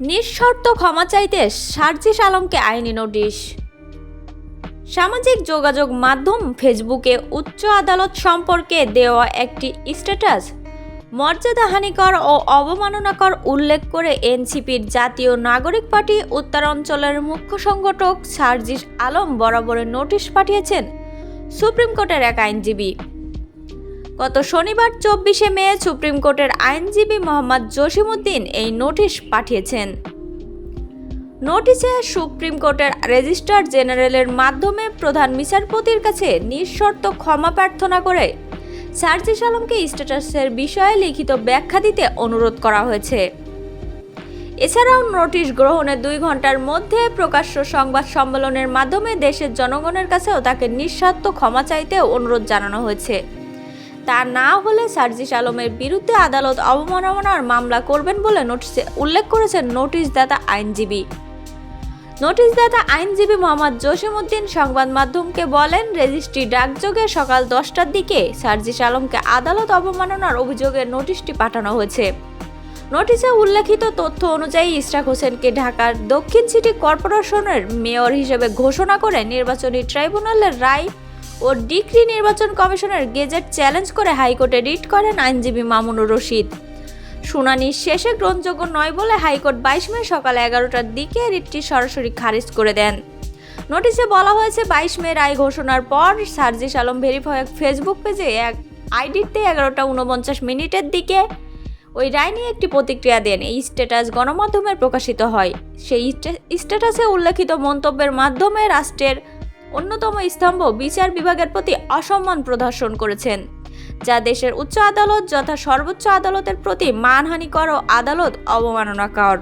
নিঃশর্ত ক্ষমা চাইতে সার্জিস আলমকে আইনি নোটিশ। সামাজিক যোগাযোগ মাধ্যম ফেসবুকে উচ্চ আদালত সম্পর্কে দেওয়া একটি স্ট্যাটাস মর্যাদাহানিকর ও অবমাননাকর উল্লেখ করে এনসিপির জাতীয় নাগরিক পার্টি উত্তরাঞ্চলের মুখ্য সংগঠক সার্জিস আলম বরাবরের নোটিশ পাঠিয়েছেন সুপ্রিম কোর্টের এক আইনজীবী। গত শনিবার 24শে মে সুপ্রিম কোর্টের আইনজীবী মোহাম্মদ জসিমউদ্দিন এই নোটিশ পাঠিয়েছেন। নোটিশে সুপ্রিম কোর্টের রেজিস্ট্রার জেনারেলের মাধ্যমে প্রধান বিচারপতির কাছে নিঃশর্ত ক্ষমা প্রার্থনা করে সার্জিস আলমকে স্ট্যাটাসের বিষয়ে লিখিত ব্যাখ্যা দিতে অনুরোধ করা হয়েছে। এছাড়াও নোটিশ গ্রহণের 2 ঘন্টার মধ্যে প্রকাশ্য সংবাদ সম্মেলনের মাধ্যমে দেশের জনগণের কাছেও তাকে নিঃশর্ত ক্ষমা চাইতেও অনুরোধ জানানো হয়েছে। তা না হলে সার্জিস আলমের বিরুদ্ধে আদালত অবমাননার মামলা করবেন বলে নোটিশে উল্লেখ করেছেন নোটিশদাতা আইনজীবী। নোটিশদাতা আইনজীবী মোহাম্মদ জসিমউদ্দিন সংবাদ মাধ্যমকে বলেন, রেজিস্ট্রি ডাকযোগে সকাল 10টার দিকে সার্জিস আলমকে আদালত অবমাননার অভিযোগে নোটিশটি পাঠানো হয়েছে। নোটিশে উল্লেখিত তথ্য অনুযায়ী ইশরাক হোসেনকে ঢাকার দক্ষিণ সিটি কর্পোরেশনের মেয়র হিসেবে ঘোষণা করে নির্বাচনী ট্রাইব্যুনালের রায় ও ডিক্রি নির্বাচন কমিশনের গেজেট চ্যালেঞ্জ করে হাইকোর্টে রিট করেন আইনজীবী মামুনুর রশিদ। শুনানি শেষে গ্রহণযোগ্য নয় বলে হাইকোর্ট 22 মে সকাল 11টার দিকে রিটটি সরাসরি খারিজ করে দেন। নোটিশে বলা হয়েছে 22 মে রায় ঘোষণার পর সার্জিস আলম ভেরিফাই ফেসবুক পেজে এক আইডিতে 11টা 49 দিকে ওই রায় নিয়ে একটি প্রতিক্রিয়া দেন। এই স্ট্যাটাস গণমাধ্যমে প্রকাশিত হয়। সেই স্ট্যাটাসে উল্লেখিত মন্তব্যের মাধ্যমে রাষ্ট্রের অন্যতম স্তম্ভ বিচার বিভাগের প্রতি অসম্মান প্রদর্শন করেছেন, যা দেশের উচ্চ আদালত যথা সর্বোচ্চ আদালতের প্রতি মানহানিকর ও আদালত অবমাননাকর।